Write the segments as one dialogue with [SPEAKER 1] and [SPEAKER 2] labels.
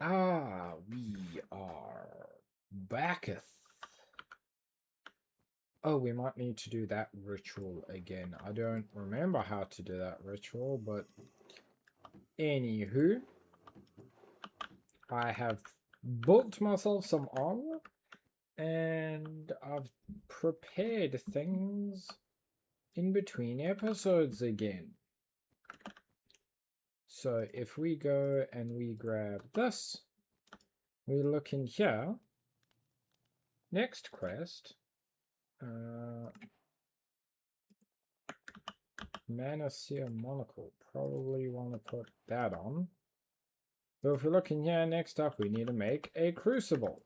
[SPEAKER 1] Ah, we are backeth. Oh, we might need to do that ritual again. I don't remember how to do that ritual, but anywho, I have built myself some armor and I've prepared things in between episodes again. So if we go and we grab this, we look in here. Next quest. Manasseh monocle. Probably want to put that on. So if we look in here, next up we need to make a crucible.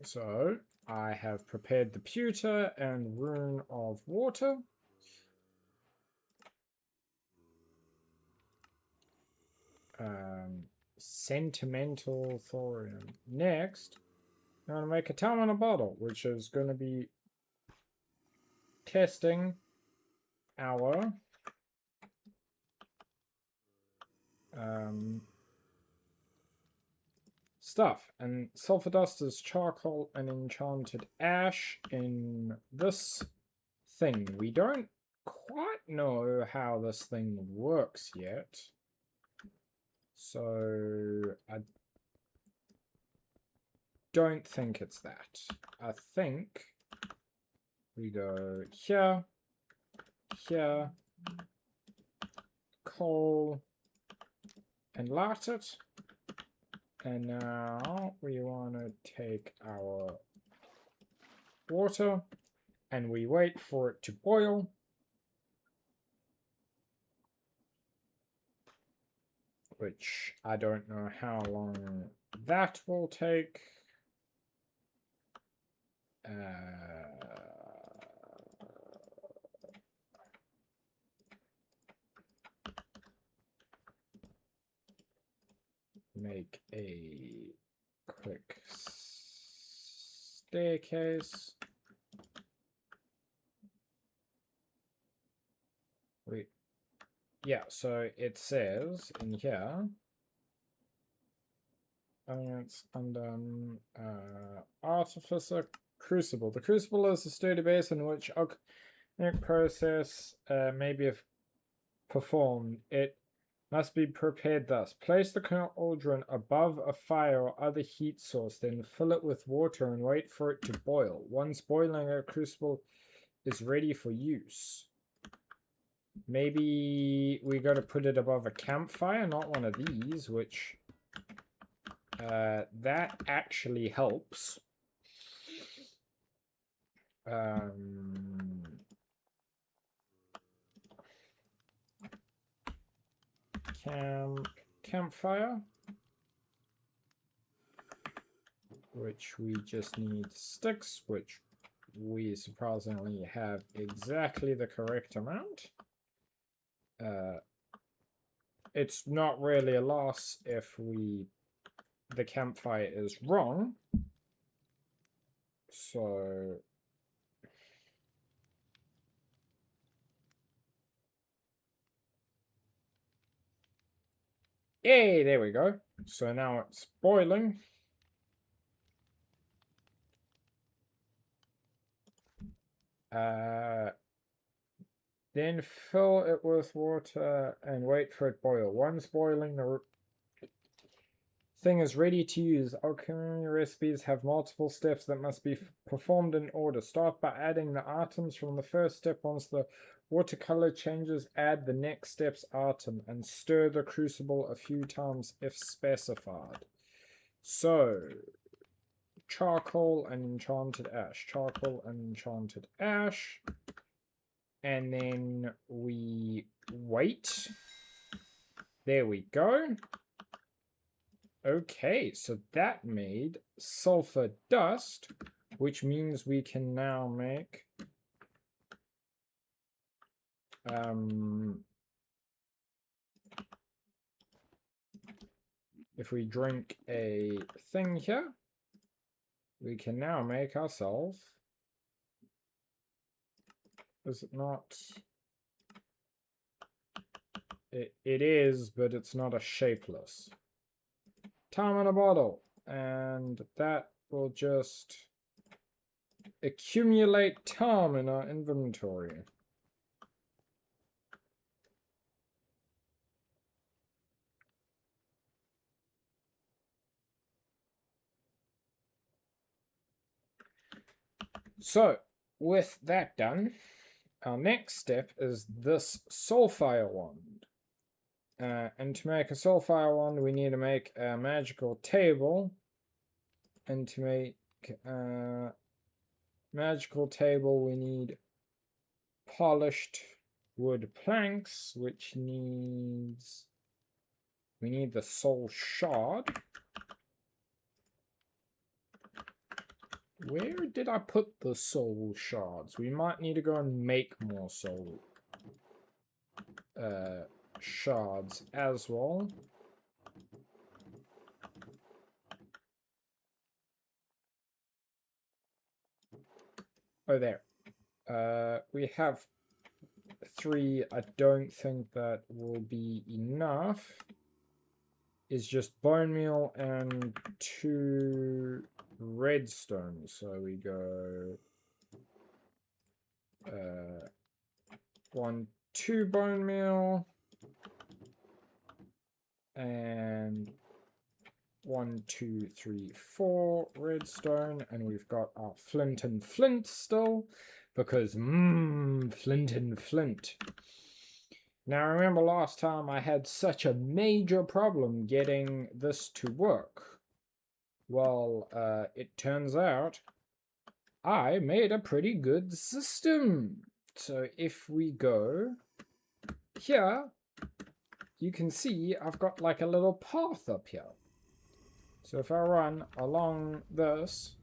[SPEAKER 1] So I have prepared the pewter and rune of water. Sentimental thorium. Next, I'm going to make a tome and a bottle, which is going to be testing our stuff. And sulfur dust is charcoal and enchanted ash in this thing. We don't quite know how this thing works yet. So I don't think it's that. I think we go here, here, coal, and light it. And now we want to take our water and we wait for it to boil. Which I don't know how long that will take. Make a quick staircase. Wait. Yeah, so it says in here, it's under Artificer Crucible. The Crucible is a sturdy base in which alchemic process may be performed. It must be prepared thus. Place the cauldron above a fire or other heat source, then fill it with water and wait for it to boil. Once boiling, a crucible is ready for use. Maybe we got to put it above a campfire, not one of these, which that actually helps. Campfire, which we just need sticks, which we surprisingly have exactly the correct amount. It's not really a loss if the campfire is wrong. So yay, there we go. So now it's boiling. Then fill it with water and wait for it to boil. Once boiling, the thing is ready to use. Alchemy recipes have multiple steps that must be performed in order. Start by adding the items from the first step. Once the watercolor changes, add the next step's item and stir the crucible a few times if specified. So, charcoal and enchanted ash. Charcoal and enchanted ash. And then we wait. There we go. Okay, so that made sulfur dust, which means we can now make if we drink a thing here, we can now make ourselves, is it not? it is, but it's not a shapeless. Time in a bottle. And that will just accumulate time in our inventory. So, with that done, our next step is this soulfire wand. And to make a soulfire wand, we need to make a magical table. And to make a magical table, we need polished wood planks, which needs... we need the soul shard. Where did I put the soul shards? We might need to go and make more soul shards as well. Oh, there. We have 3. I don't think that will be enough. It's just bone meal and 2 redstone. So we go 1, 2 bone meal and 1, 2, 3, 4 redstone, and we've got our flint and flint still, because flint and flint. Now remember last time I had such a major problem getting this to work. Well, it turns out I made a pretty good system. So if we go here, you can see I've got like a little path up here. So if I run along this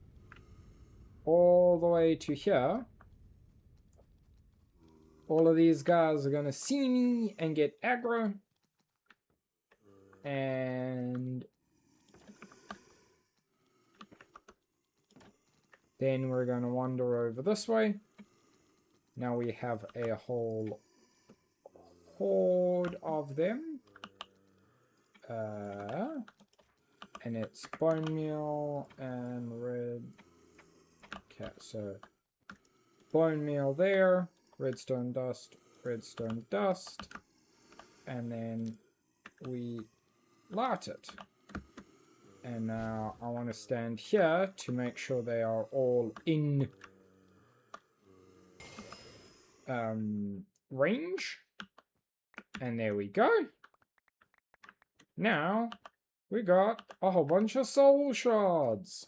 [SPEAKER 1] all the way to here, all of these guys are going to see me and get aggro. And then we're going to wander over this way. Now we have a whole horde of them. And it's bone meal and red. Okay, so bone meal there, redstone dust, and then we light it. And now I want to stand here to make sure they are all in range. And there we go. Now we got a whole bunch of soul shards.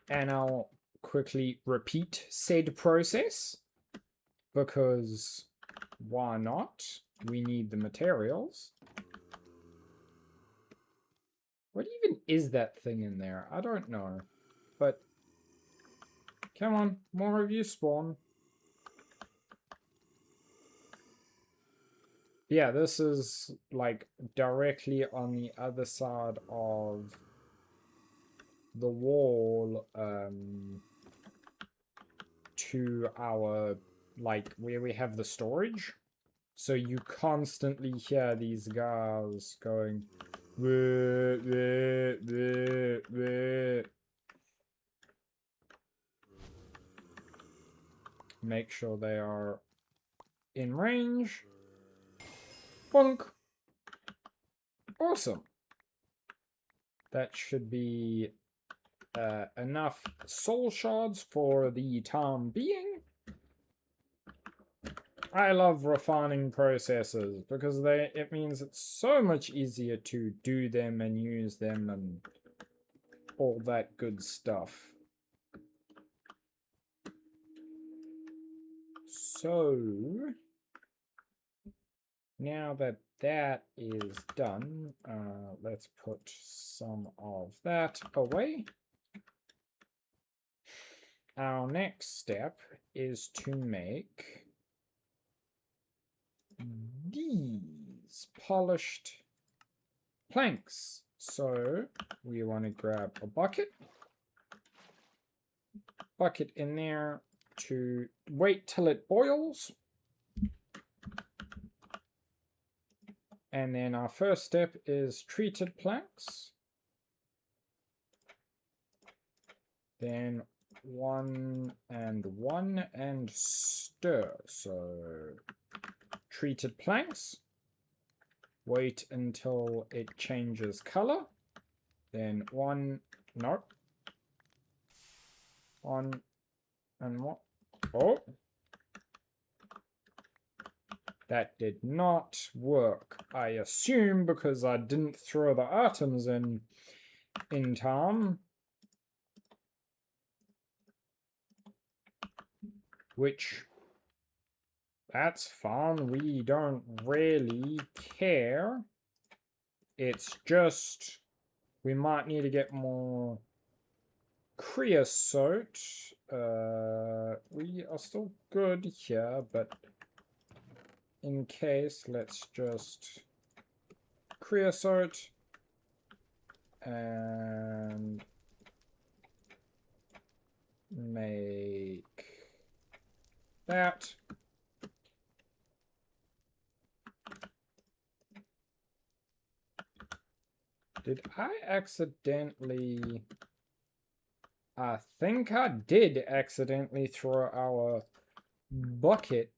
[SPEAKER 1] And I'll quickly repeat said process, because why not? We need the materials. What even is that thing in there? I don't know. But come on, more of you spawn. Yeah, this is like directly on the other side of the wall to our, like, where we have the storage. So you constantly hear these guys going bleh, bleh, bleh, bleh. Make sure they are in range. Bonk. Awesome. That should be enough soul shards for the time being. I love refining processes because it means it's so much easier to do them and use them and all that good stuff. So now that that is done, let's put some of that away. Our next step is to make these polished planks. So we want to grab a bucket in there to wait till it boils. And then our first step is treated planks. Then 1 and 1 and stir. So treated planks. Wait until it changes color. Then 1, no. 1 and 1. Oh. That did not work, I assume, because I didn't throw the items in time. Which, that's fine, we don't really care. It's just, we might need to get more creosote. We are still good here, but in case, let's just creosote and make that. Did I accidentally... I think I did accidentally throw our bucket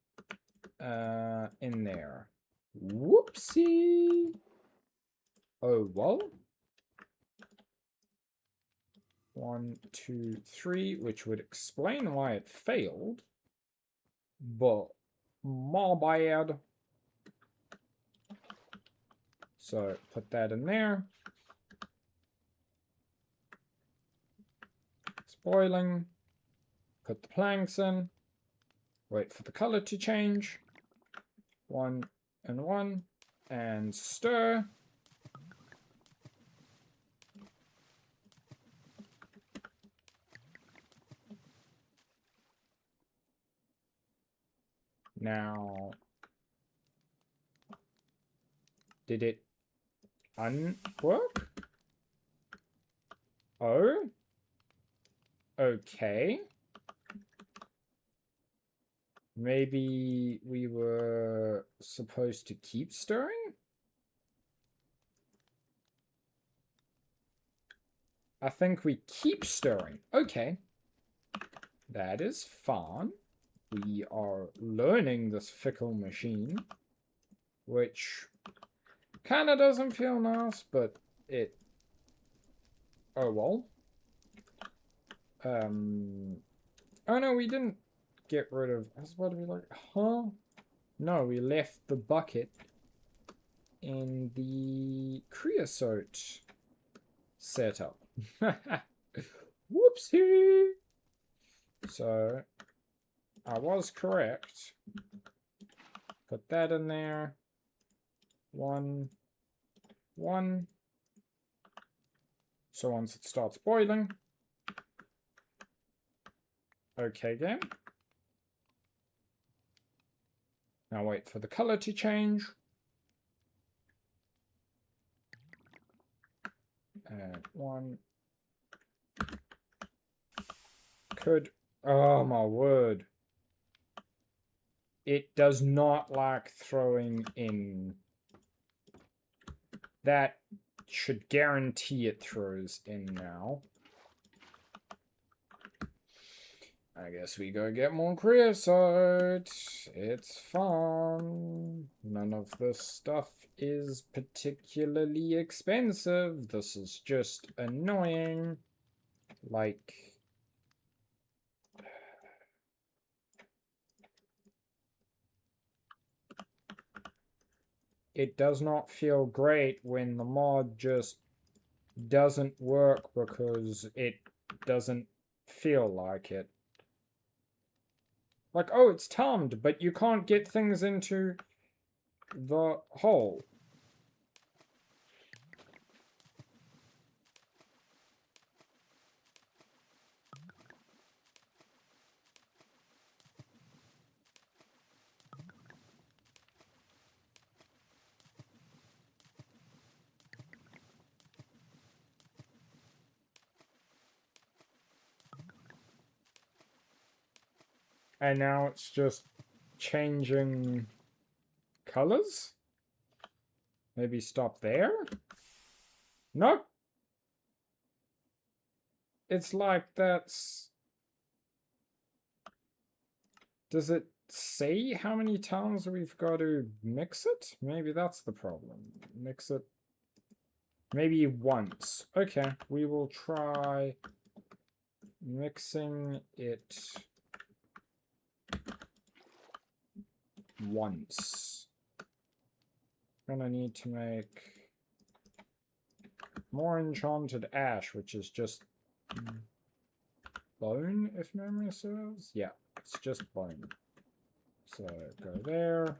[SPEAKER 1] in there. Whoopsie! Oh, well. 1, 2, 3, which would explain why it failed. But my bad. So put that in there. It's boiling. Put the planks in. Wait for the color to change. 1 and 1. And stir. Now, did it unwork? Oh, okay. Maybe we were supposed to keep stirring? I think we keep stirring. Okay. That is fun. We are learning this fickle machine, which kind of doesn't feel nice, but it... Oh, well. Oh, no, we didn't get rid of... I was about to be like, huh? No, we left the bucket in the creosote setup. Whoopsie! So, I was correct. Put that in there. 1, 1. So once it starts boiling. Okay, game. Now wait for the color to change. And 1. Could... Oh my word. It does not like throwing in. That should guarantee it throws in now. I guess we go get more creosote. It's fun. None of this stuff is particularly expensive. This is just annoying. Like... It does not feel great when the mod just doesn't work because it doesn't feel like it. Like, oh, it's timed, but you can't get things into the hole. And now it's just changing colors Maybe stop there? Nope. It's like that's... Does it say how many times we've got to mix it? Maybe that's the problem. Mix it maybe once. Okay, we will try mixing it once. Gonna need to make more enchanted ash, which is just bone, if memory serves. Yeah, it's just bone. So go there.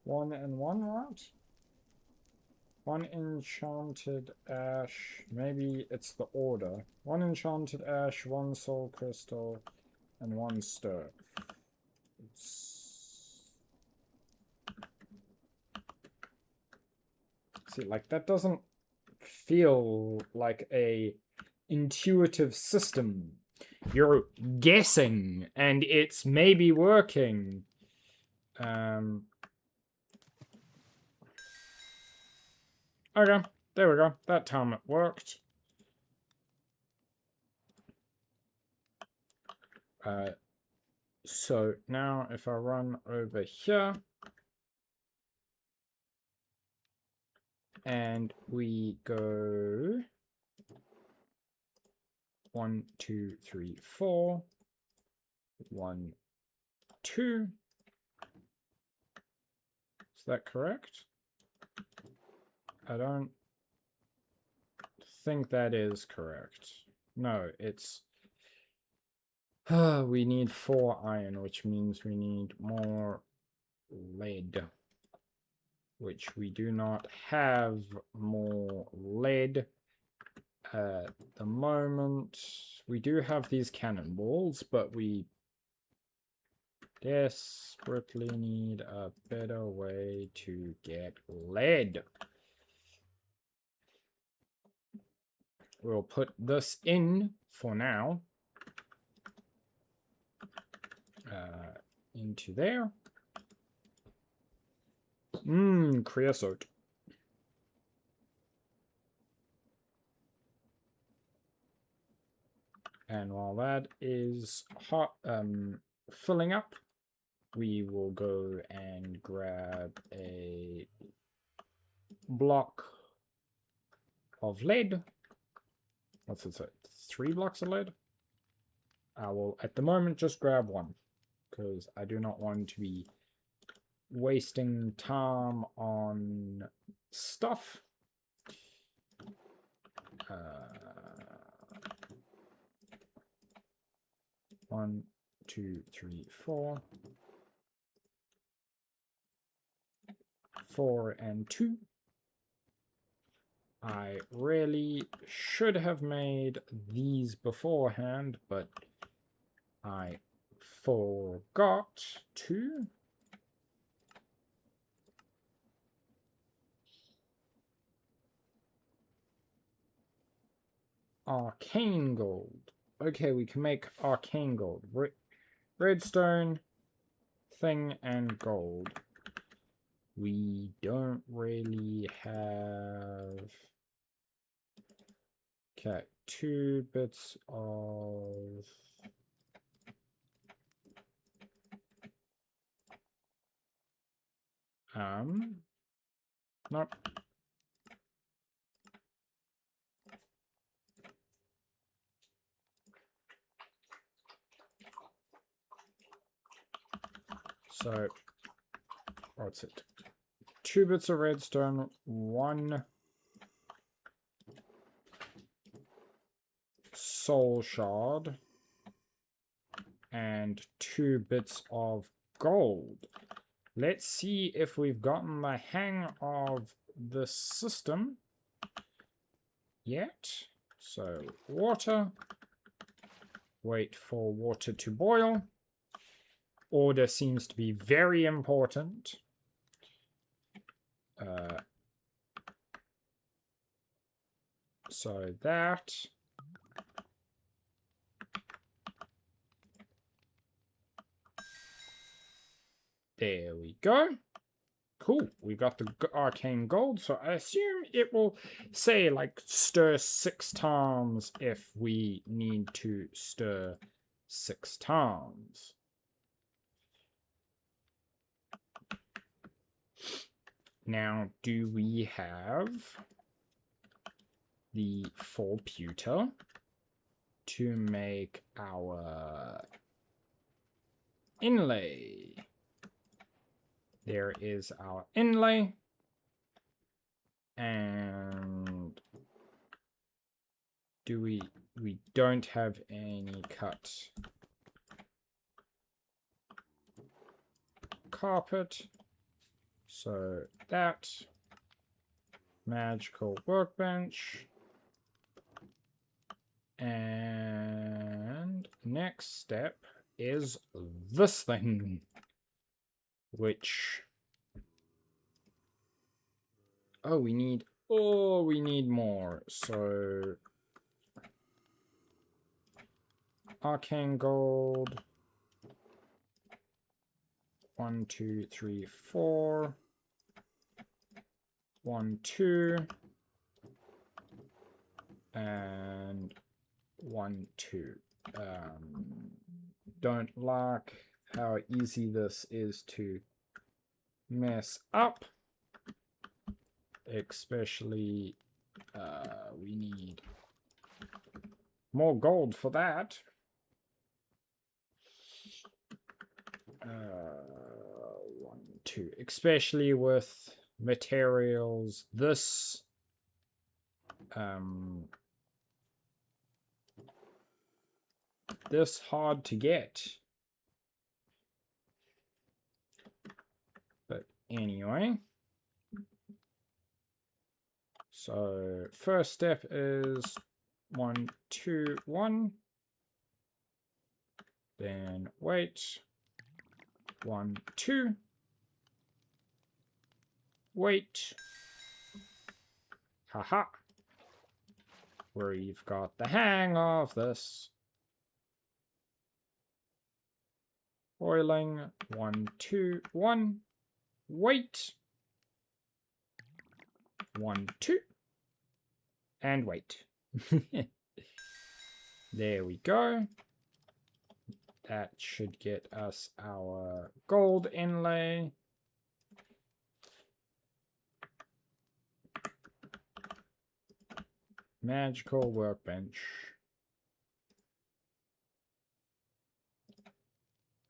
[SPEAKER 1] One and one, right? One enchanted ash. Maybe it's the order. One enchanted ash, one soul crystal, and one stir. See, like, that doesn't feel like a intuitive system. You're guessing, and it's maybe working. Okay, there we go. That time it worked. So now if I run over here and we go 1, 2, 3, 4, 1, 2. Is that correct? I don't think that is correct. No, it's... we need 4 iron, which means we need more lead. Which we do not have more lead at the moment. We do have these cannonballs, but we desperately need a better way to get lead. We'll put this in for now. Into there. Creosote. And while that is hot, filling up, we will go and grab a block of lead. What's it say? 3 blocks of lead? I will, at the moment, just grab 1, because I do not want to be wasting time on stuff. 1, 2, 3, 4. 4 and 2. I really should have made these beforehand, but I forgot to. Arcane gold. Okay, we can make arcane gold. Redstone, thing, and gold. We don't really have... Okay, 2 bits of... Nope. So, what's it? 2 bits of redstone, 1 soul shard, and 2 bits of gold. Let's see if we've gotten the hang of the system yet. So, water. Wait for water to boil. Order seems to be very important. So that. There we go. Cool. We got the arcane gold, so I assume it will say like stir 6 times if we need to stir 6 times. Now, do we have the full pewter to make our inlay? There is our inlay. And do we don't have any cut carpet. So that magical workbench. And next step is this thing, which we need more. So arcane gold. 1, 2, 3, 4. 1, 2. And 1, 2. Don't like how easy this is to mess up. Especially, we need more gold for that. 1, 2. Especially with materials this this hard to get. But anyway. So first step is 1, 2, 1. Then wait. 1, 2. Wait. Haha. We've got the hang of this. Boiling. 1, 2, 1. Wait. 1, 2. And wait. There we go. That should get us our gold inlay. Magical workbench.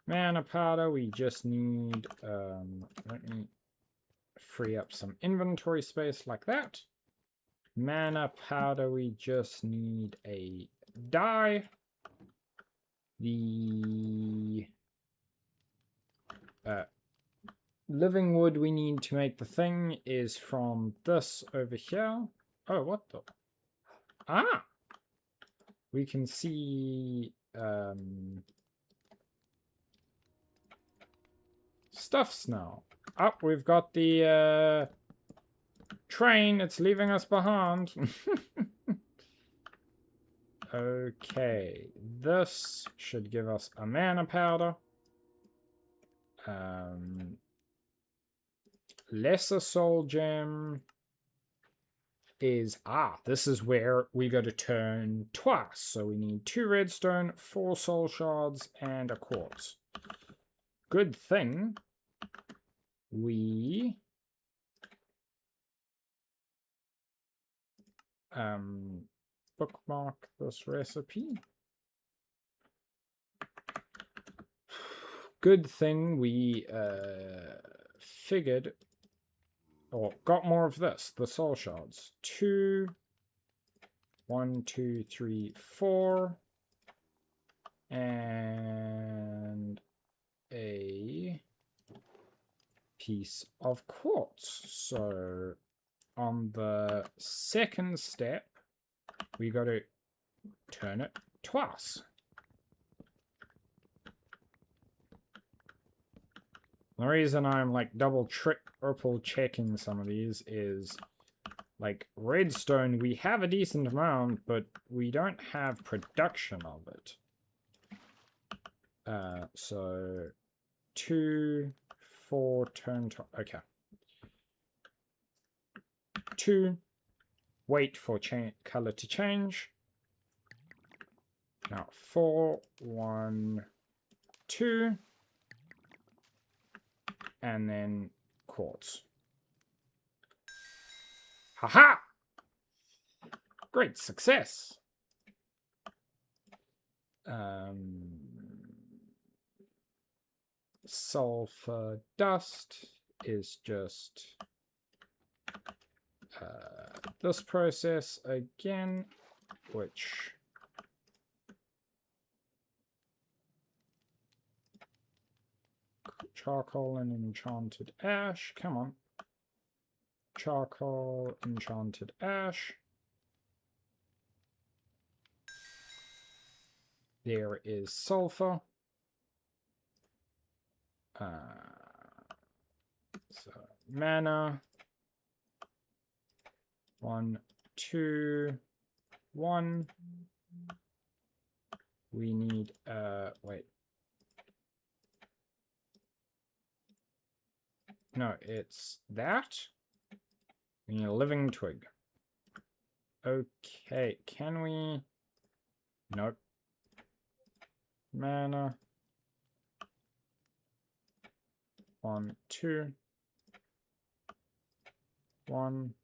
[SPEAKER 1] Mana powder, we just need, let me free up some inventory space like that. Mana powder, we just need a dye. The living wood we need to make the thing is from this over here. Oh, what the? Ah! We can see stuffs now. Up, we've got the train. It's leaving us behind. Okay, this should give us a mana powder. Lesser soul gem is, this is where we got to turn twice. So we need 2 redstone, 4 soul shards, and a quartz. Good thing we bookmark this recipe. Good thing we figured or got more of this, the soul shards. 2, 1, 2, 3, 4, and a piece of quartz. So on the second step, we got to turn it twice. The reason I'm like double triple checking some of these is like redstone, we have a decent amount, but we don't have production of it. So 2, 4, turn to, okay. 2, wait for color to change. Now 4, 1, 2, and then quartz. Haha! Great success. Sulfur dust is just this process again, which charcoal and enchanted ash. Come on. Charcoal, enchanted ash. There is sulfur. So mana. 1, 2, 1. We need wait. No, it's that. We need a living twig. Okay, can we? Nope. Mana. 1, 2. 1.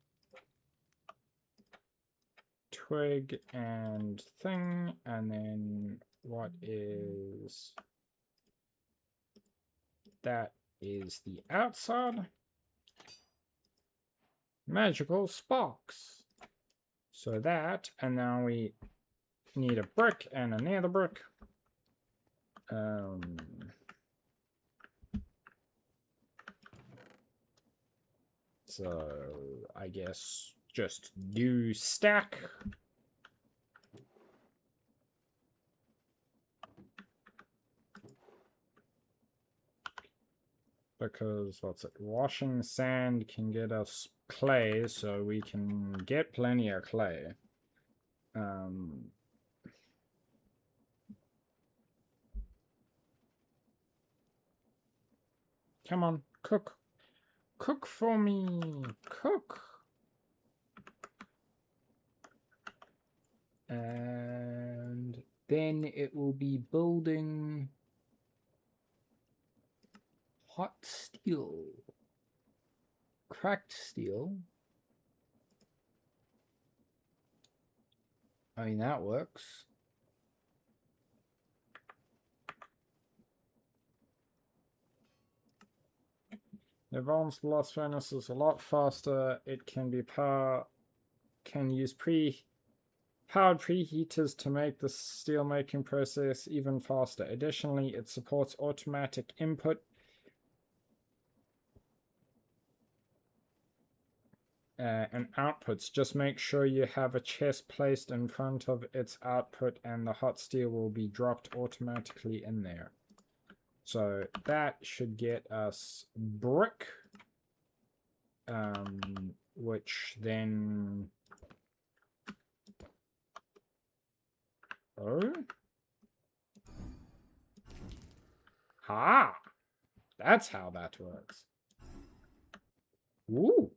[SPEAKER 1] Twig and thing, and then what is that? Is the outside. Magical sparks. So that, and now we need a brick and another brick. So I guess just do stack. Because, what's it? Washing sand can get us clay, so we can get plenty of clay. Come on, cook. Cook for me. Cook. And then it will be building hot steel. Cracked steel. I mean, that works. The advanced blast furnace is a lot faster. It can be use powered preheaters to make the steel making process even faster. Additionally, it supports automatic input and outputs. Just make sure you have a chest placed in front of its output and the hot steel will be dropped automatically in there. So that should get us brick, which then... Oh? Ha! That's how that works. Ooh!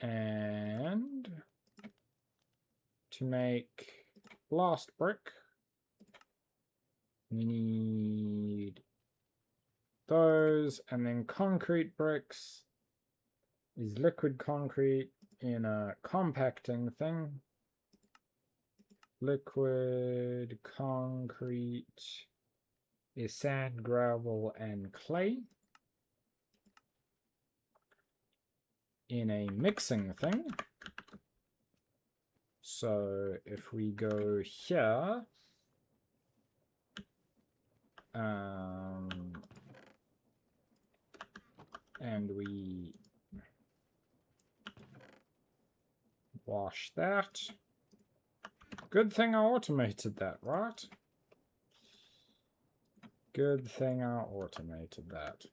[SPEAKER 1] And to make blast brick, we need those, and then concrete bricks is liquid concrete in a compacting thing. Liquid concrete is sand, gravel, and clay in a mixing thing. So if we go here, and we wash that. Good thing I automated that, right? Good thing I automated that.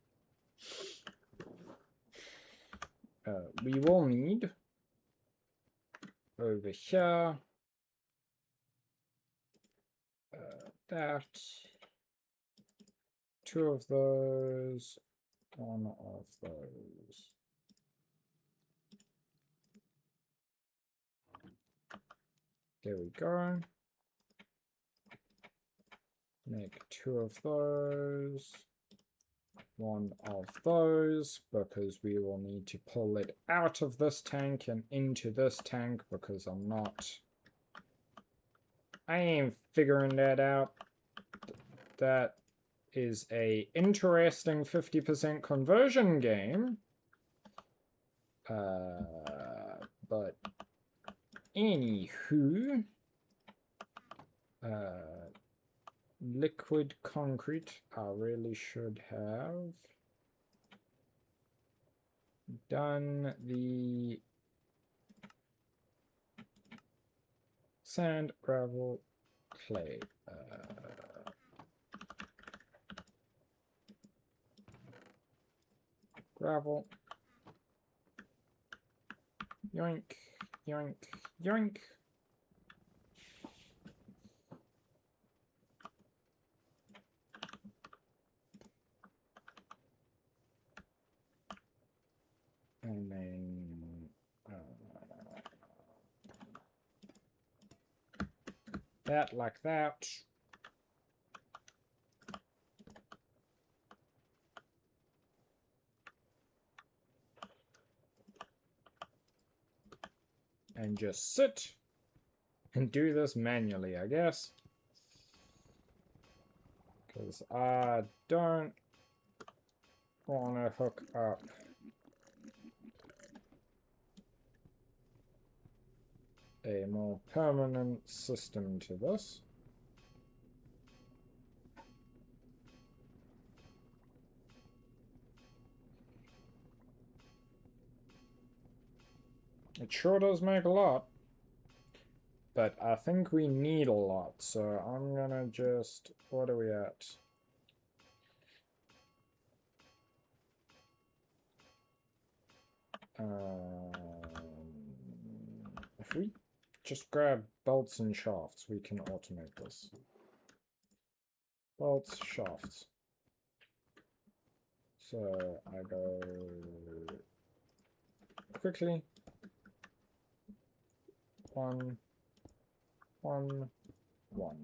[SPEAKER 1] We will need over here that, 2 of those, 1 of those. There we go. Make 2 of those, 1 of those, because we will need to pull it out of this tank and into this tank, because I ain't figuring that out. That is a interesting 50% conversion game. But anywho, liquid concrete, I really should have done the sand, gravel, clay. Gravel. Yoink, yoink, yoink. And then that like that. And just sit and do this manually, I guess. Because I don't want to hook up a more permanent system to this. It sure does make a lot. But I think we need a lot, so I'm gonna just... What are we at? If we just grab bolts and shafts, we can automate this. Bolts, shafts. So I go quickly. 1, 1, 1.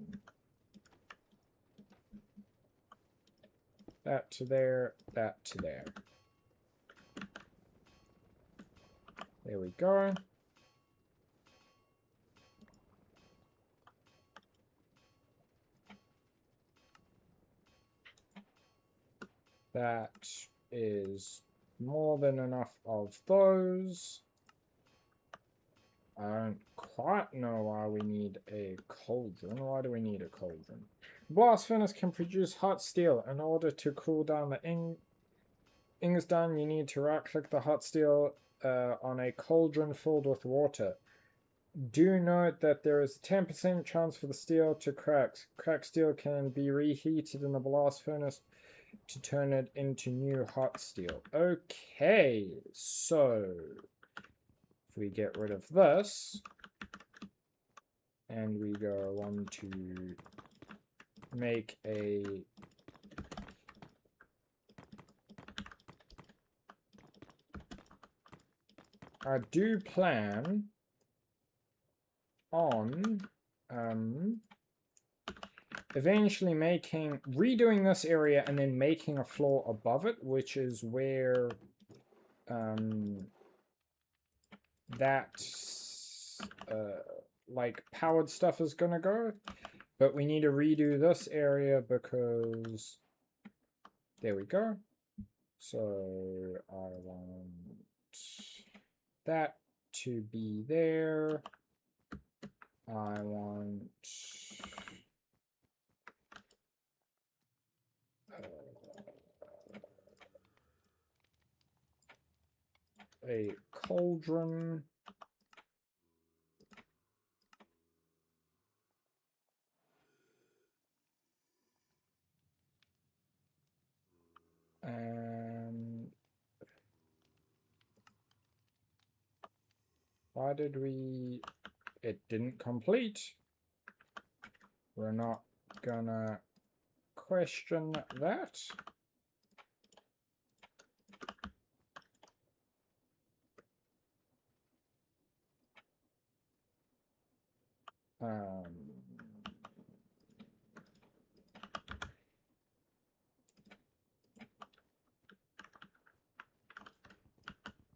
[SPEAKER 1] That to there, that to there. There we go. That is more than enough of those. I don't quite know why we need a cauldron. Why do we need a cauldron? Blast furnace can produce hot steel. In order to cool down the ings down, you need to right-click the hot steel on a cauldron filled with water. Do note that there is a 10% chance for the steel to crack. Cracked steel can be reheated in the blast furnace to turn it into new hot steel. Okay, so if we get rid of this and we go on to make a I do plan on eventually redoing this area and then making a floor above it, which is where that like powered stuff is gonna go. But we need to redo this area because there we go. So I want that to be there. I want a cauldron. why did we... It didn't complete. We're not gonna question that.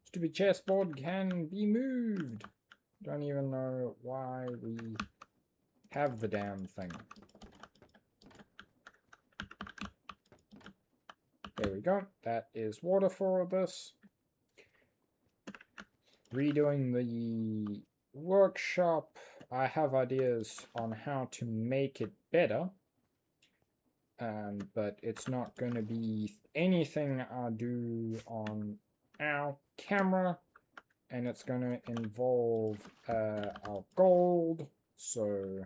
[SPEAKER 1] Stupid chessboard can be moved. Don't even know why we have the damn thing. There we go. That is water for this. Redoing the workshop. I have ideas on how to make it better. But it's not going to be anything I do on our camera. And it's going to involve our gold. So...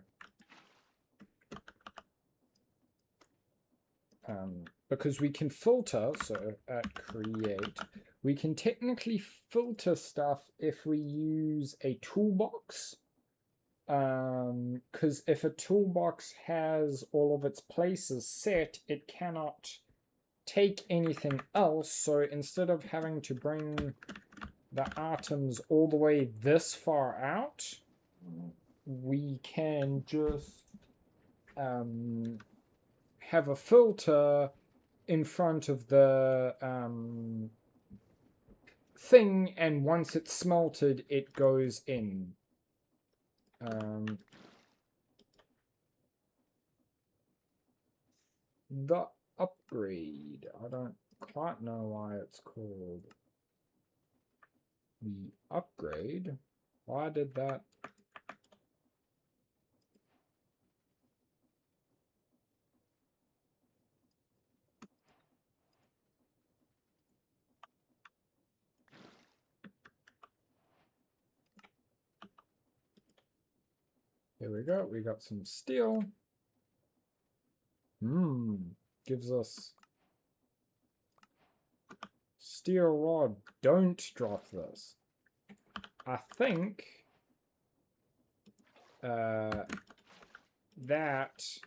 [SPEAKER 1] because we can filter, so at create, we can technically filter stuff if we use a toolbox. Because if a toolbox has all of its places set, it cannot take anything else. So instead of having to bring the items all the way this far out, we can just have a filter in front of the thing, and once it's smelted, it goes in. The upgrade. I don't quite know why it's called the upgrade. Why did that? Here we go. We got some steel. Gives us steel rod. Don't drop this. I think that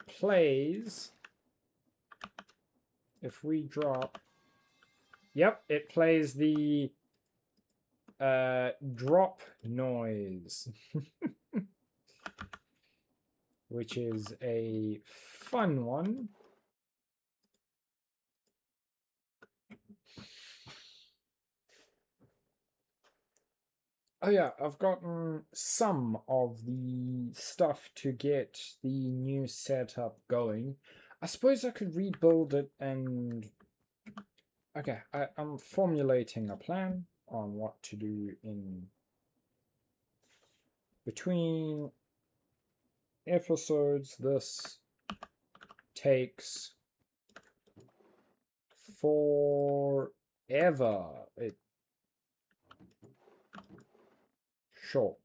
[SPEAKER 1] plays if we drop. Yep, it plays the drop noise. Which is a fun one. Oh yeah, I've gotten some of the stuff to get the new setup going. I suppose I could rebuild it and... Okay, I'm formulating a plan on what to do in between episodes. This takes forever. Sure.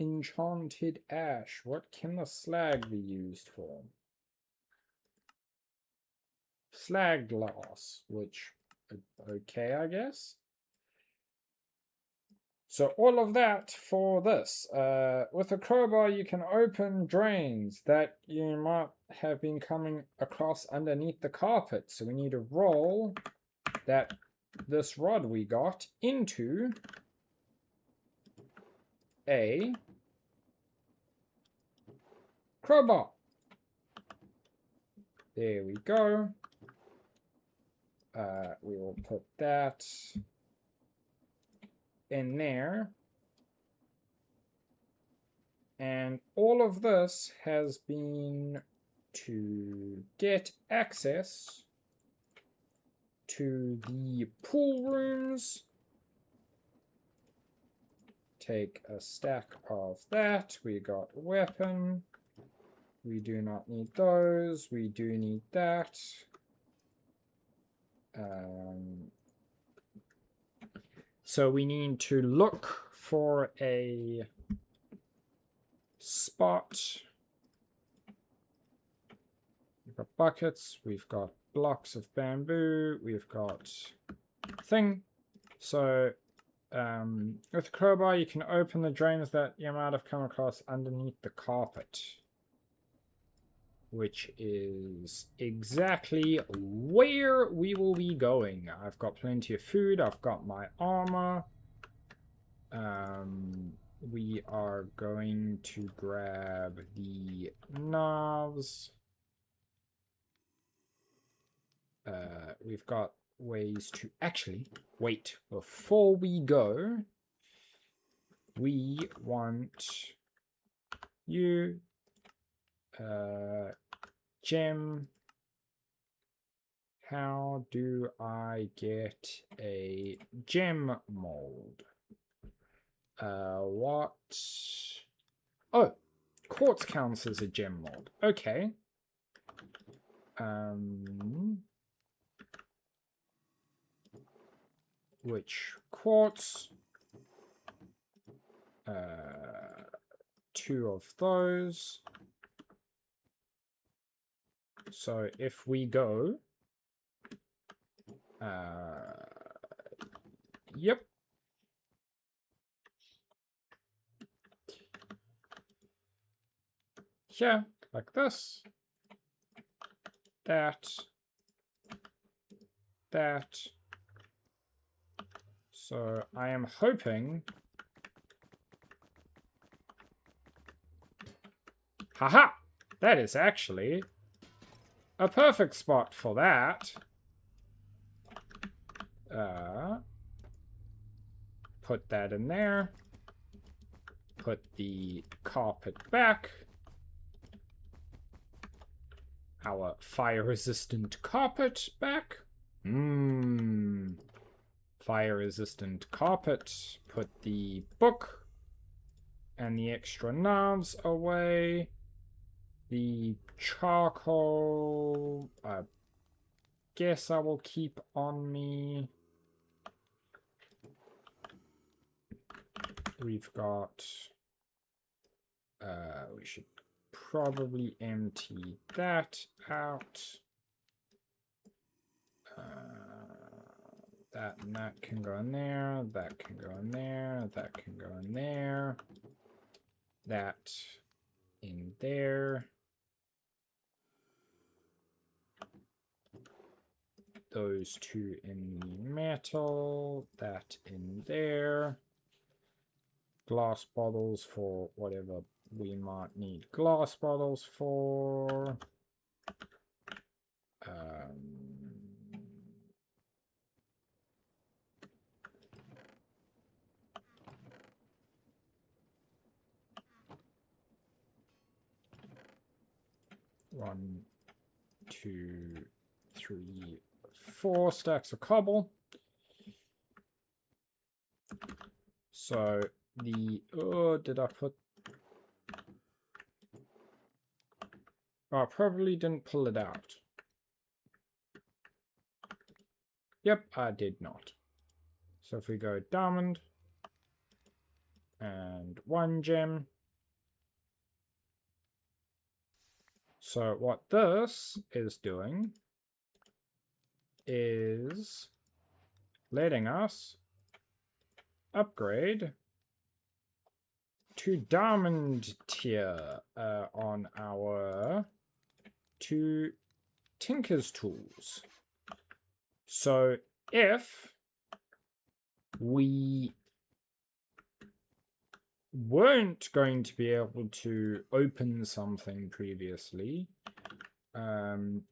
[SPEAKER 1] Enchanted ash. What can the slag be used for? Slag glass, which, okay, I guess. So all of that for this. With a crowbar, you can open drains that you might have been coming across underneath the carpet. So we need to roll this rod we got into a crowbar. There we go. We will put that in there. And all of this has been to get access to the pool rooms. Take a stack of that. We got a weapon. We do not need those. We do need that. So we need to look for a spot. We've got buckets, we've got blocks of bamboo, we've got thing. So with a crowbar you can open the drains that you might have come across underneath the carpet, which is exactly where we will be going. I've got plenty of food, I've got my armor. We are going to grab the knives. We've got ways to actually wait before we go. We want you gem. How do I get a gem mold? What? Oh, quartz counts as a gem mold. Okay. Which quartz? 2 of those. So if we go, yep. Here, like this. That. So I am hoping. Haha! That is actually a perfect spot for that. Put that in there. Put the carpet back. Our fire-resistant carpet back. Fire-resistant carpet. Put the book and the extra knives away. The charcoal, I guess I will keep on me. We've got, we should probably empty that out. That and that can go in there, that can go in there, that can go in there. That in there. Those 2 in the metal, that in there. Glass bottles for whatever we might need glass bottles for. 1, 2, 3, 4 stacks of cobble. So the did I put? Oh, I probably didn't pull it out. Yep, I did not. So if we go diamond and 1 gem. So what this is doing is letting us upgrade to diamond tier on our 2 tinker's tools. So if we weren't going to be able to open something previously,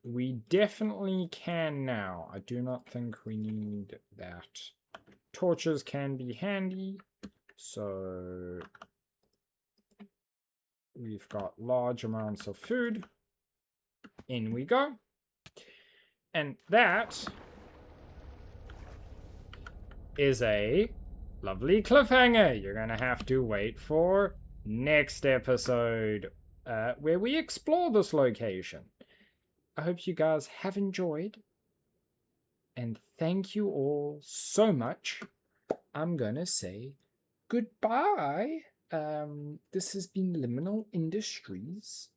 [SPEAKER 1] we definitely can now. I do not think we need that. Torches can be handy, so we've got large amounts of food. In we go. And that is a lovely cliffhanger. You're going to have to wait for next episode where we explore this location. I hope you guys have enjoyed. And thank you all so much. I'm going to say goodbye.
[SPEAKER 2] This has been Liminal Industries.